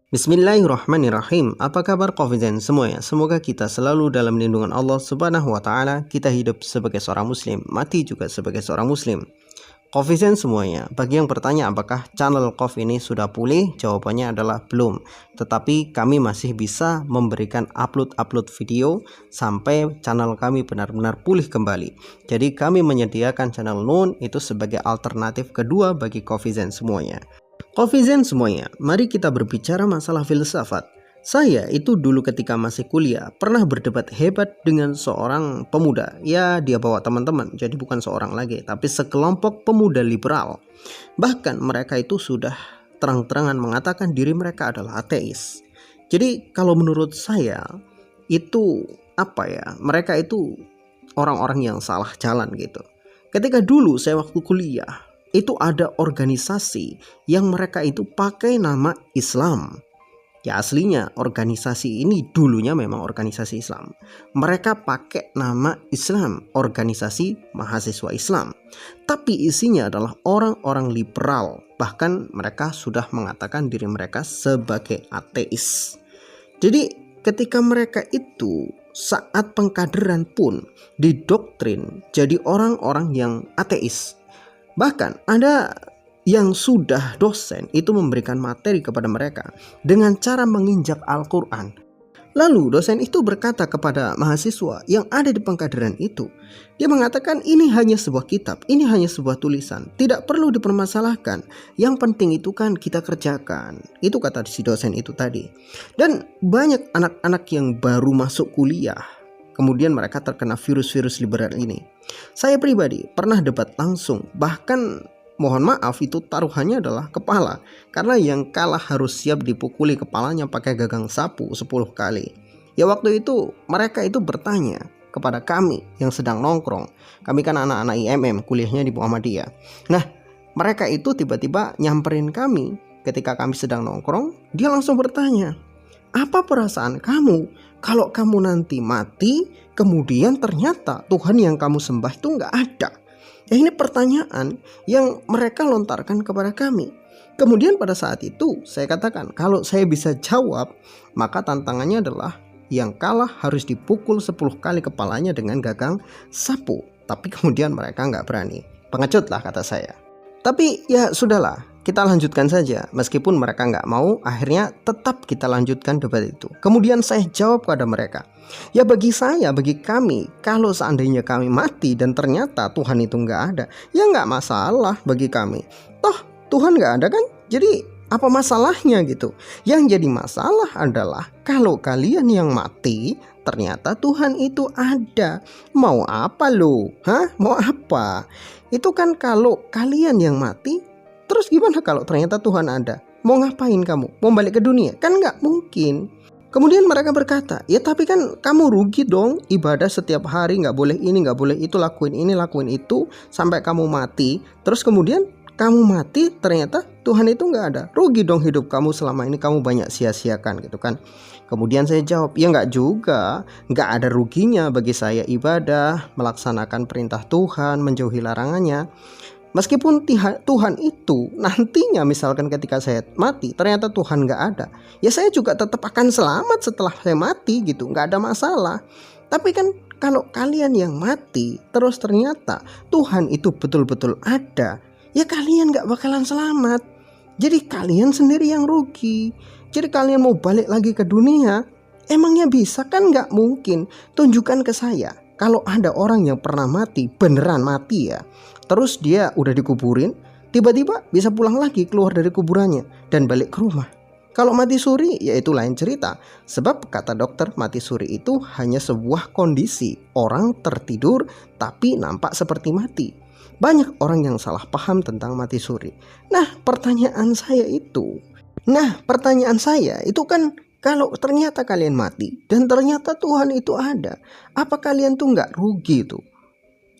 Bismillahirrahmanirrahim. Apa kabar Qofizan semuanya? Semoga kita selalu dalam lindungan Allah Subhanahu wa taala. Kita hidup sebagai seorang muslim, mati juga sebagai seorang muslim. Qofizan semuanya, bagi yang bertanya apakah channel Qof ini sudah pulih, jawabannya adalah belum. Tetapi kami masih bisa memberikan upload video sampai channel kami benar-benar pulih kembali. Jadi kami menyediakan channel Nun itu sebagai alternatif kedua bagi Qofizan semuanya. Qofizan semuanya, mari kita berbicara masalah filsafat. Saya itu dulu ketika masih kuliah pernah berdebat hebat dengan seorang pemuda. Ya, dia bawa teman-teman, jadi bukan seorang lagi, tapi sekelompok pemuda liberal. Bahkan mereka itu sudah terang-terangan mengatakan diri mereka adalah ateis. Jadi kalau menurut saya itu mereka itu orang-orang yang salah jalan gitu. Ketika dulu saya waktu kuliah, itu ada organisasi yang mereka itu pakai nama Islam. Ya aslinya organisasi ini dulunya memang organisasi Islam. Mereka pakai nama Islam, organisasi mahasiswa Islam. Tapi isinya adalah orang-orang liberal. Bahkan mereka sudah mengatakan diri mereka sebagai ateis. Jadi ketika mereka itu saat pengkaderan pun didoktrin jadi orang-orang yang ateis. Bahkan ada yang sudah dosen itu memberikan materi kepada mereka dengan cara menginjak Al-Quran. Lalu dosen itu berkata kepada mahasiswa yang ada di pengkaderan itu. Dia mengatakan ini hanya sebuah kitab, ini hanya sebuah tulisan. Tidak perlu dipermasalahkan. Yang penting itu kan kita kerjakan. Itu kata si dosen itu tadi. Dan banyak anak-anak yang baru masuk kuliah, kemudian mereka terkena virus-virus liberal ini. Saya pribadi pernah debat langsung, bahkan mohon maaf itu taruhannya adalah kepala. Karena yang kalah harus siap dipukuli kepalanya pakai gagang sapu 10 kali. Ya waktu itu mereka itu bertanya kepada kami yang sedang nongkrong. Kami kan anak-anak IMM, kuliahnya di Muhammadiyah. Nah mereka itu tiba-tiba nyamperin kami ketika kami sedang nongkrong. Dia langsung bertanya, apa perasaan kamu kalau kamu nanti mati, kemudian ternyata Tuhan yang kamu sembah itu nggak ada? Ya ini pertanyaan yang mereka lontarkan kepada kami. Kemudian pada saat itu saya katakan kalau saya bisa jawab, maka tantangannya adalah yang kalah harus dipukul 10 kali kepalanya dengan gagang sapu. Tapi kemudian mereka nggak berani. Pengecut lah kata saya. Tapi ya sudahlah, kita lanjutkan saja. Meskipun mereka nggak mau, akhirnya tetap kita lanjutkan debat itu. Kemudian saya jawab kepada mereka, ya bagi saya, bagi kami, kalau seandainya kami mati dan ternyata Tuhan itu nggak ada, ya nggak masalah bagi kami. Toh Tuhan nggak ada kan? Jadi apa masalahnya gitu? Yang jadi masalah adalah kalau kalian yang mati ternyata Tuhan itu ada. Mau apa lo? Mau apa? Itu kan kalau kalian yang mati. Terus gimana kalau ternyata Tuhan ada? Mau ngapain kamu? Mau balik ke dunia? Kan nggak mungkin. Kemudian mereka berkata, ya tapi kan kamu rugi dong. Ibadah setiap hari nggak boleh ini, nggak boleh itu, lakuin ini, lakuin itu sampai kamu mati. Terus kemudian kamu mati ternyata Tuhan itu nggak ada. Rugi dong hidup kamu selama ini, kamu banyak sia-siakan gitu kan. Kemudian saya jawab, ya nggak juga. Nggak ada ruginya bagi saya ibadah, melaksanakan perintah Tuhan, menjauhi larangannya. Meskipun Tuhan itu nantinya misalkan ketika saya mati ternyata Tuhan gak ada, ya saya juga tetap akan selamat setelah saya mati gitu, gak ada masalah. Tapi kan kalau kalian yang mati terus ternyata Tuhan itu betul-betul ada, ya kalian gak bakalan selamat. Jadi kalian sendiri yang rugi. Jadi kalian mau balik lagi ke dunia, emangnya bisa? Kan gak mungkin. Tunjukkan ke saya kalau ada orang yang pernah mati, beneran mati ya, terus dia udah dikuburin, tiba-tiba bisa pulang lagi keluar dari kuburannya dan balik ke rumah. Kalau mati suri ya itu lain cerita. Sebab kata dokter, mati suri itu hanya sebuah kondisi. Orang tertidur tapi nampak seperti mati. Banyak orang yang salah paham tentang mati suri. Nah pertanyaan saya itu kan, kalau ternyata kalian mati dan ternyata Tuhan itu ada, apa kalian tuh nggak rugi tuh?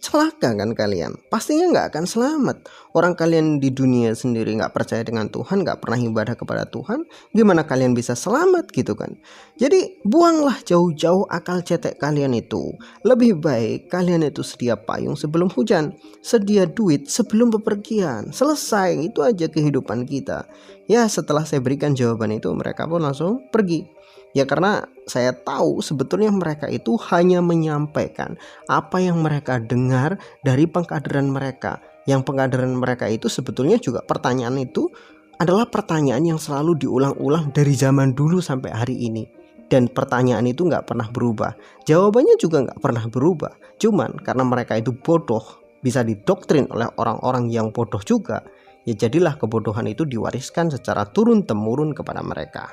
celaka kan kalian, pastinya nggak akan selamat. Orang kalian di dunia sendiri nggak percaya dengan Tuhan, nggak pernah ibadah kepada Tuhan, gimana kalian bisa selamat gitu kan? Jadi buanglah jauh-jauh akal cetek kalian itu. Lebih baik kalian itu sedia payung sebelum hujan, sedia duit sebelum bepergian. Selesai, itu aja kehidupan kita. Ya, setelah saya berikan jawaban itu, mereka pun langsung pergi. Ya karena saya tahu sebetulnya mereka itu hanya menyampaikan apa yang mereka dengar dari pengkaderan mereka. Yang pengkaderan mereka itu sebetulnya juga pertanyaan itu adalah pertanyaan yang selalu diulang-ulang dari zaman dulu sampai hari ini. Dan pertanyaan itu nggak pernah berubah. Jawabannya juga nggak pernah berubah. Cuman karena mereka itu bodoh, bisa didoktrin oleh orang-orang yang bodoh juga, ya jadilah kebodohan itu diwariskan secara turun-temurun kepada mereka.